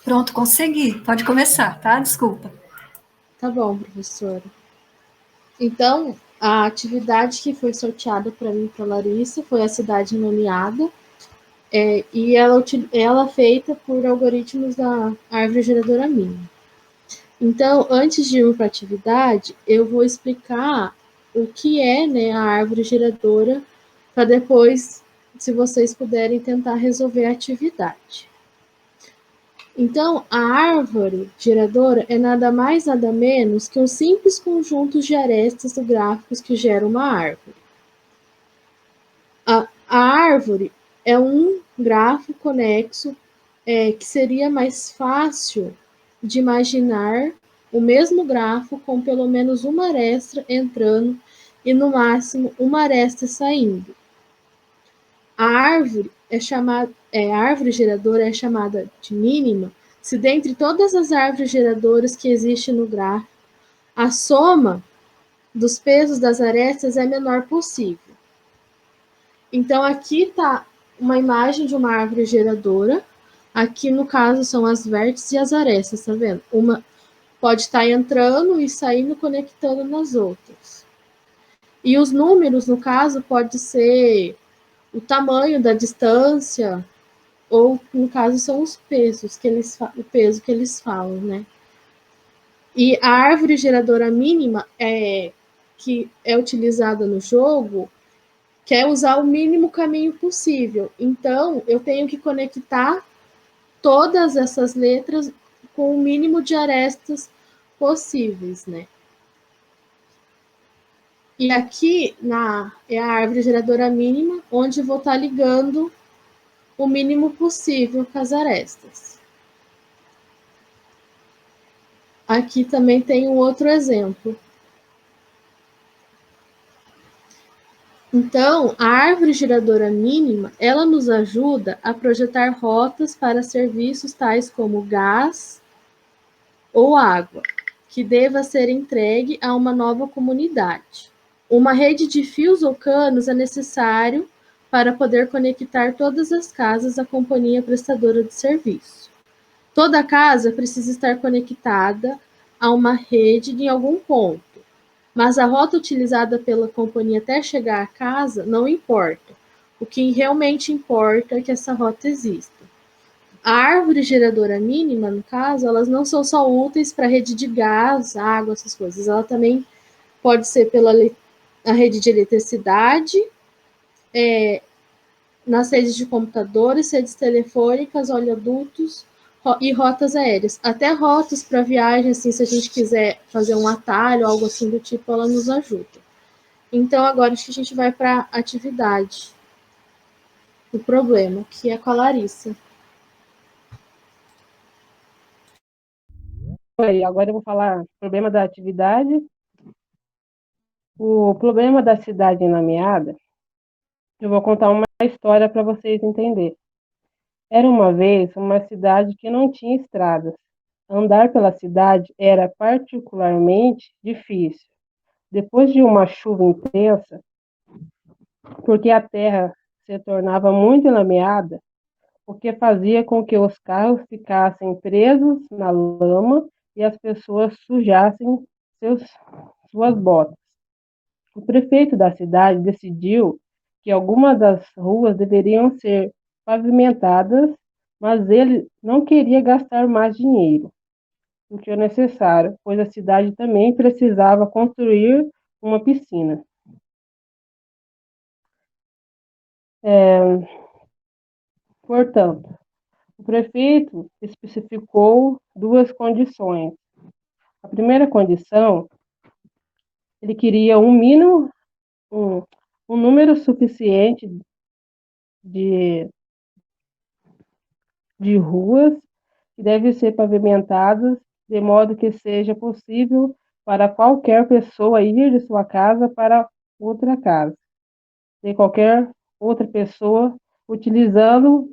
Pronto, consegui. Pode começar, tá? Desculpa. Tá bom, professora. Então, a atividade que foi sorteada para mim e para Larissa foi a cidade nomeada, e ela é feita por algoritmos da árvore geradora mínima. Então, antes de ir para a atividade, eu vou explicar o que é, né, a árvore geradora, para depois, se vocês puderem, tentar resolver a atividade. Então, a árvore geradora é nada mais nada menos que um simples conjunto de arestas gráficos que gera uma árvore. A árvore é um grafo conexo que seria mais fácil de imaginar o mesmo grafo com pelo menos uma aresta entrando e no máximo uma aresta saindo. A árvore geradora é chamada de mínima se dentre todas as árvores geradoras que existem no gráfico, a soma dos pesos das arestas é a menor possível. Então, aqui está uma imagem de uma árvore geradora. Aqui, no caso, são as vértices e as arestas, tá vendo? Uma pode estar entrando e saindo, conectando nas outras. E os números, no caso, pode ser o tamanho da distância, ou, no caso, são os pesos o peso que eles falam, né? E a árvore geradora mínima que é utilizada no jogo quer usar o mínimo caminho possível. Então, eu tenho que conectar todas essas letras com o mínimo de arestas possíveis, né? E aqui é a árvore geradora mínima, onde vou estar ligando o mínimo possível com as arestas. Aqui também tem um outro exemplo. Então, a árvore geradora mínima, ela nos ajuda a projetar rotas para serviços tais como gás ou água, que deva ser entregue a uma nova comunidade. Uma rede de fios ou canos é necessário para poder conectar todas as casas à companhia prestadora de serviço. Toda casa precisa estar conectada a uma rede em algum ponto, mas a rota utilizada pela companhia até chegar à casa não importa. O que realmente importa é que essa rota exista. A árvore geradora mínima, no caso, elas não são só úteis para a rede de gás, água, essas coisas. Ela também pode ser pela a rede de eletricidade, nas redes de computadores, redes telefônicas, oleodutos e rotas aéreas. Até rotas para viagem, assim, se a gente quiser fazer um atalho, algo assim do tipo, ela nos ajuda. Então, agora acho que a gente vai para a atividade do problema, que é com a Larissa. Oi, agora eu vou falar o problema da atividade. O problema da cidade nomeada, eu vou contar uma história para vocês entenderem. Era uma vez uma cidade que não tinha estradas. Andar pela cidade era particularmente difícil. Depois de uma chuva intensa, porque a terra se tornava muito lameada, o que fazia com que os carros ficassem presos na lama e as pessoas sujassem seus, suas botas. O prefeito da cidade decidiu que algumas das ruas deveriam ser pavimentadas, mas ele não queria gastar mais dinheiro do que o necessário, pois a cidade também precisava construir uma piscina. Portanto, o prefeito especificou duas condições. A primeira condição, ele queria um, um número suficiente de, de ruas que devem ser pavimentadas de modo que seja possível para qualquer pessoa ir de sua casa para outra casa, de qualquer outra pessoa utilizando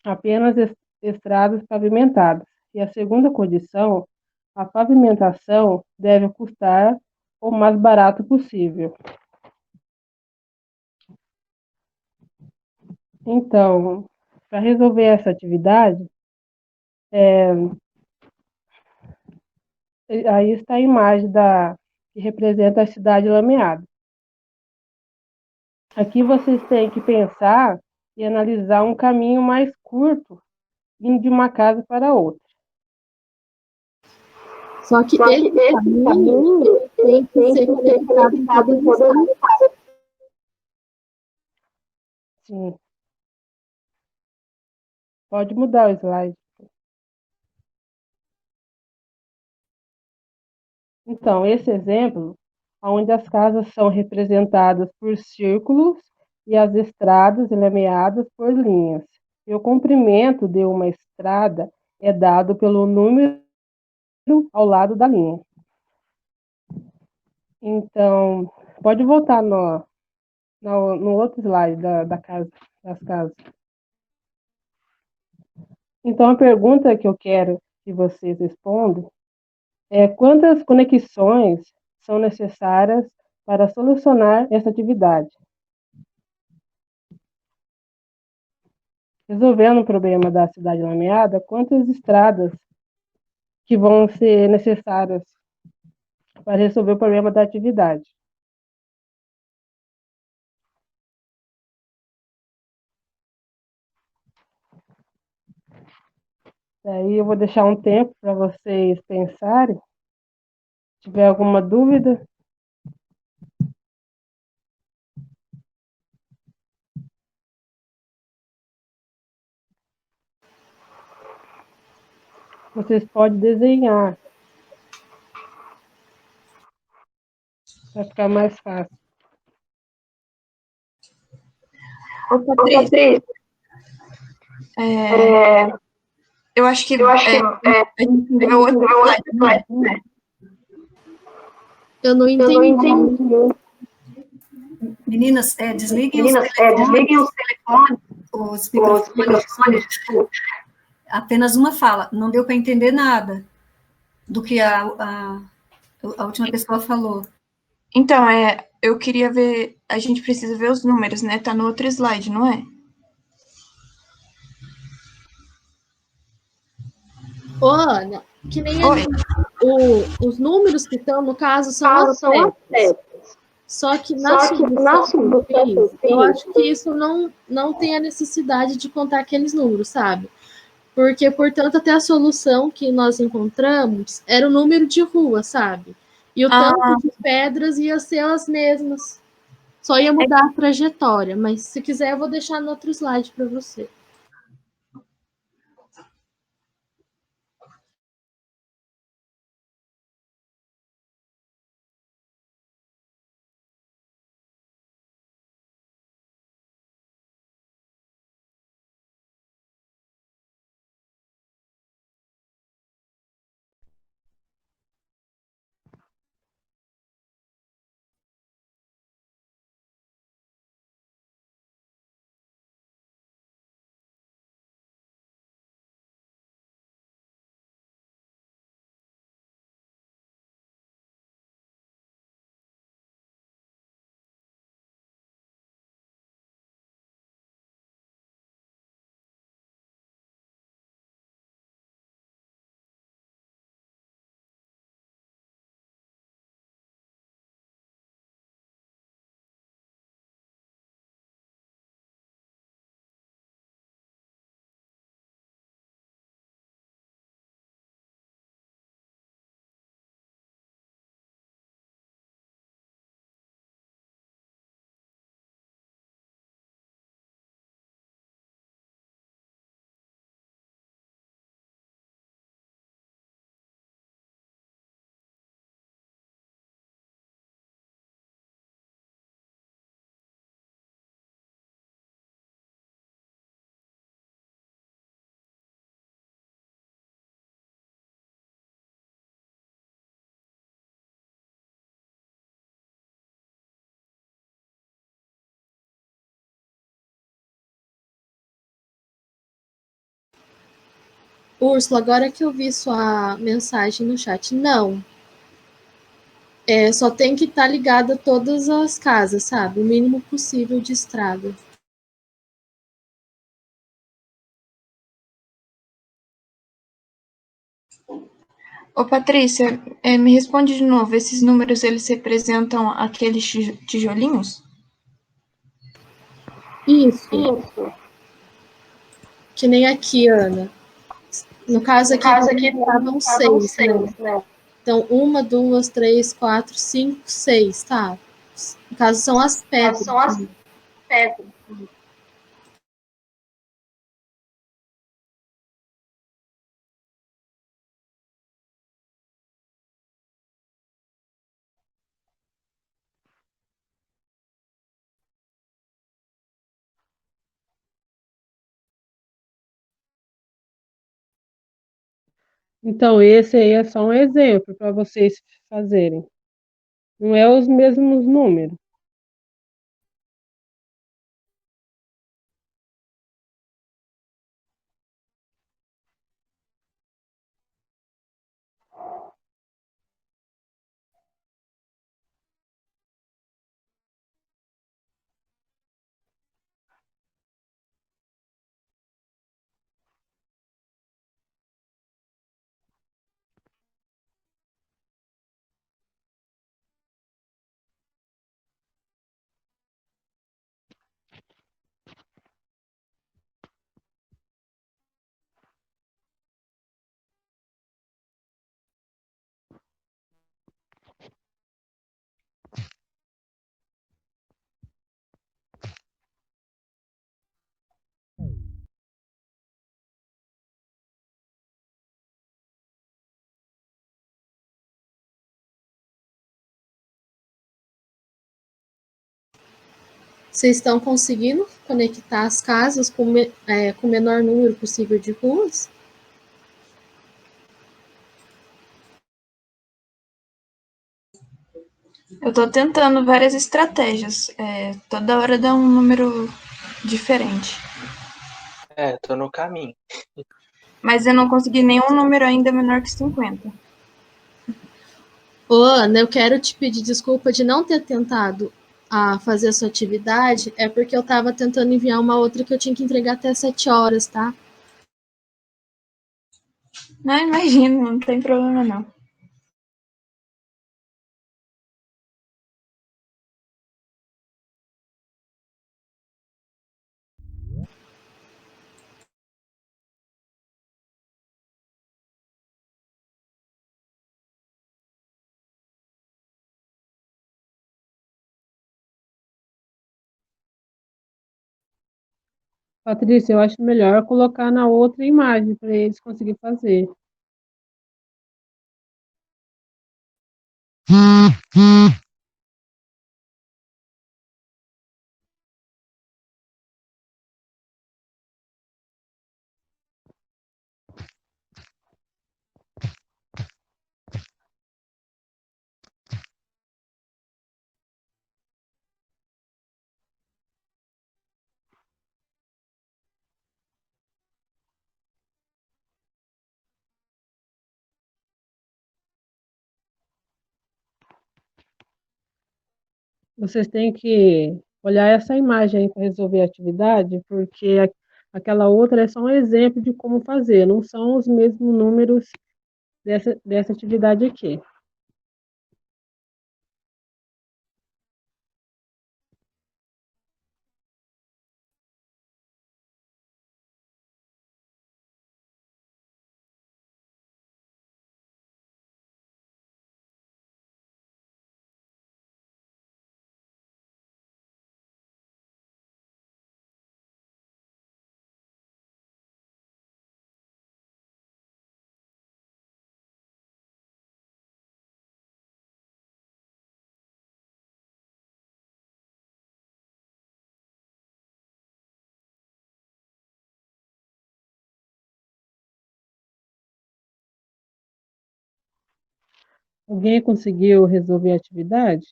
apenas estradas pavimentadas. E a segunda condição, a pavimentação deve custar o mais barato possível. Então, para resolver essa atividade, Aí está a imagem que representa a cidade lameada. Aqui vocês têm que pensar e analisar um caminho mais curto, indo de uma casa para outra. Só que esse caminho tem que ser conectado em todas as casas. Sim. Pode mudar o slide. Então, esse exemplo, onde as casas são representadas por círculos e as estradas lameadas por linhas. E o comprimento de uma estrada é dado pelo número ao lado da linha. Então, pode voltar no outro slide das casas. Então, a pergunta que eu quero que vocês respondam é: quantas conexões são necessárias para solucionar essa atividade? Resolvendo o problema da cidade lameada, quantas estradas que vão ser necessárias para resolver o problema da atividade? Daí eu vou deixar um tempo para vocês pensarem. Se tiver alguma dúvida, vocês podem desenhar para ficar mais fácil. Ô, Patrícia, eu acho que a gente viu outro slide, não é? Eu não entendi. Meninas, desliguem os telefones, os microfones. Apenas uma fala. Não deu para entender nada do que a última pessoa falou. Então, eu queria ver, a gente precisa ver os números, né? Tá no outro slide, não é? Ô, Ana, que nem Oi. os números que estão, no caso, são as setas. Só que na solução que eu fiz, eu acho que isso não tem a necessidade de contar aqueles números, sabe? Porque, portanto, até a solução que nós encontramos era o número de rua, sabe? E o tanto de pedras ia ser as mesmas. Só ia mudar a trajetória. Mas, se quiser, eu vou deixar no outro slide para você. Úrsula, agora que eu vi sua mensagem no chat, não. Só tem que estar ligada a todas as casas, sabe? O mínimo possível de estrada. Ô, Patrícia, me responde de novo. Esses números, eles representam aqueles tijolinhos? Isso, Isso. que nem aqui, Ana. No caso aqui, estavam seis, né? Então, uma, duas, três, quatro, cinco, seis, tá? No caso, são as pedras. São as pedras. Então, esse aí é só um exemplo para vocês fazerem. Não é os mesmos números. Vocês estão conseguindo conectar as casas com o menor número possível de ruas? Eu tô tentando várias estratégias. Toda hora dá um número diferente. Tô no caminho. Mas eu não consegui nenhum número ainda menor que 50. Ô, Ana, eu quero te pedir desculpa de não ter tentado a fazer a sua atividade, é porque eu estava tentando enviar uma outra que eu tinha que entregar até 7 horas, tá? Não, imagino, não tem problema não. Patrícia, eu acho melhor colocar na outra imagem para eles conseguirem fazer. Vocês têm que olhar essa imagem para resolver a atividade, porque aquela outra é só um exemplo de como fazer, não são os mesmos números dessa atividade aqui. Alguém conseguiu resolver a atividade?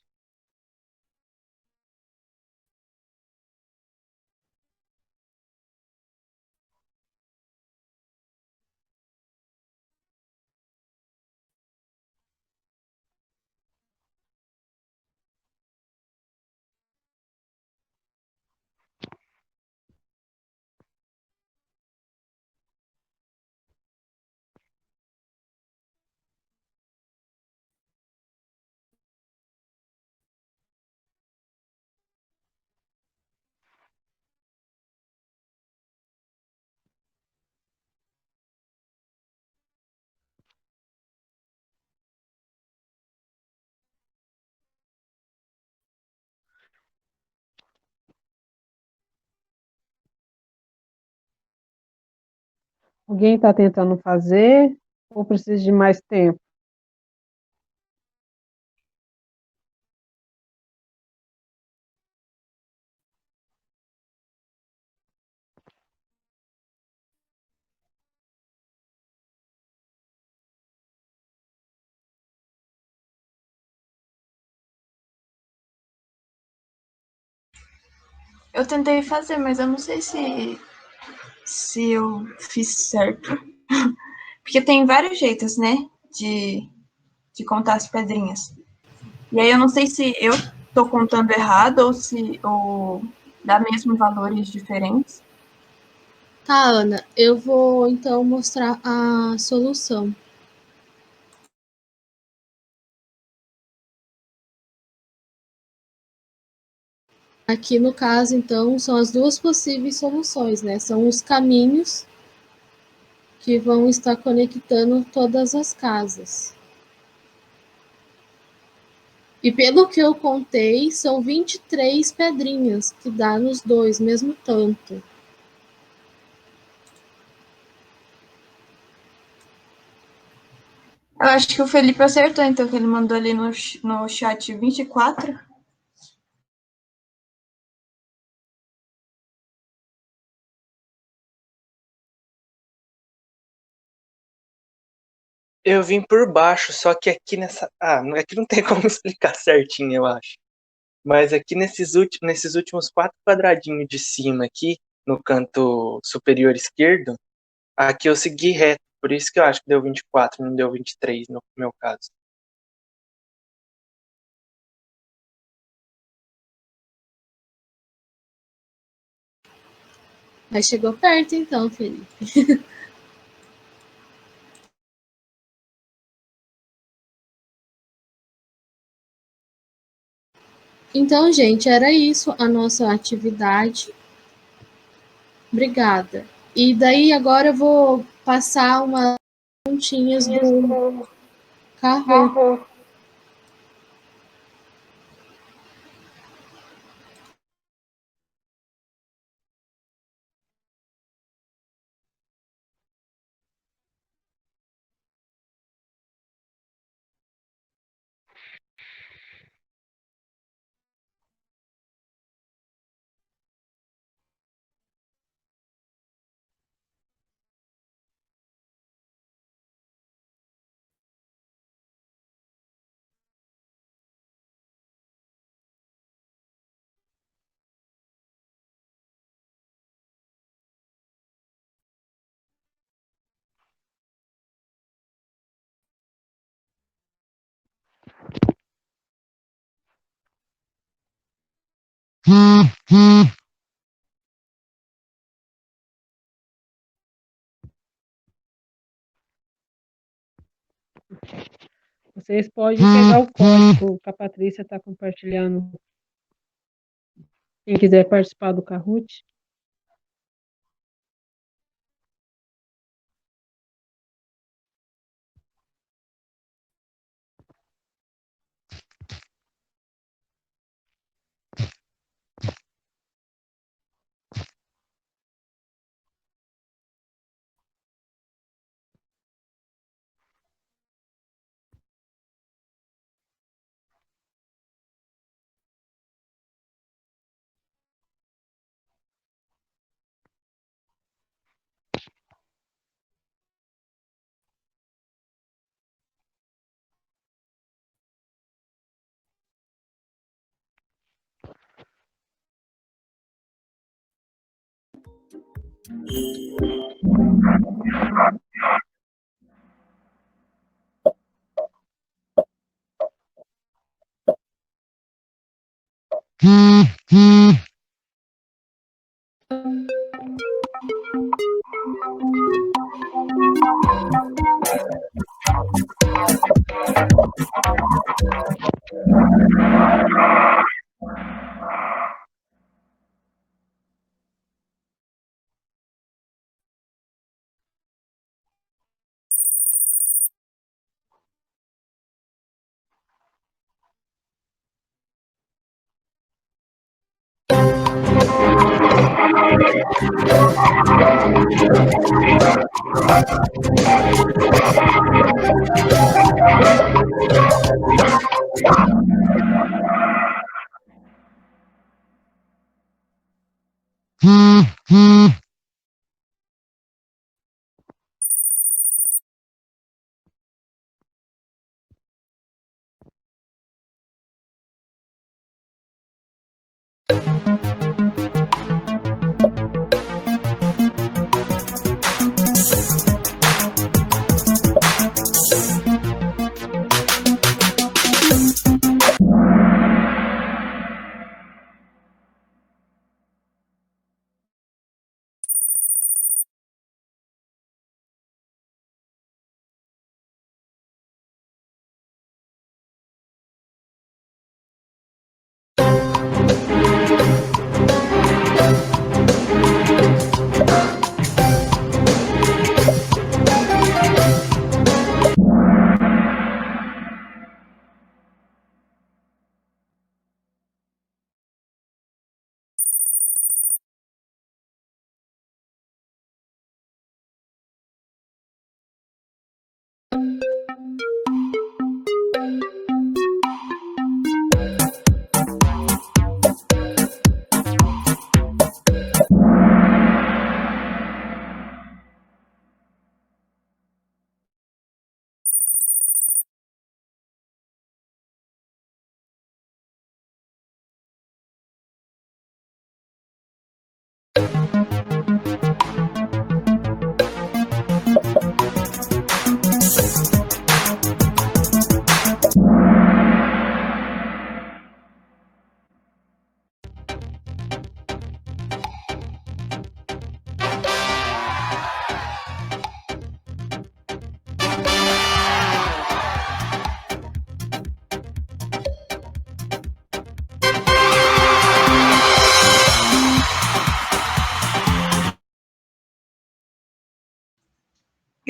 Alguém está tentando fazer ou precisa de mais tempo? Eu tentei fazer, mas eu não sei se eu fiz certo. Porque tem vários jeitos, né? De contar as pedrinhas. E aí eu não sei se eu tô contando errado ou dá mesmo valores diferentes. Tá, Ana, eu vou então mostrar a solução. Aqui no caso, então, são as duas possíveis soluções, né? São os caminhos que vão estar conectando todas as casas. E pelo que eu contei, são 23 pedrinhas que dá nos dois, mesmo tanto. Eu acho que o Felipe acertou, então, que ele mandou ali no chat 24. Eu vim por baixo, só que aqui nessa. Aqui não tem como explicar certinho, eu acho. Mas aqui nesses últimos 4 quadradinhos de cima aqui, no canto superior esquerdo, aqui eu segui reto. Por isso que eu acho que deu 24, não deu 23 no meu caso. Mas chegou perto então, Felipe. Então, gente, era isso a nossa atividade. Obrigada. E daí agora eu vou passar umas pontinhas do carro. Vocês podem pegar o código que a Patrícia está compartilhando. Quem quiser participar do Kahoot.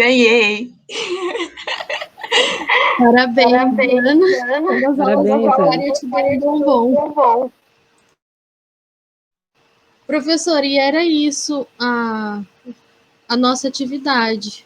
Ganhei! Parabéns, Ana. Parabéns, Ana. Eu te dei um bombom. Professor, e era isso a nossa atividade.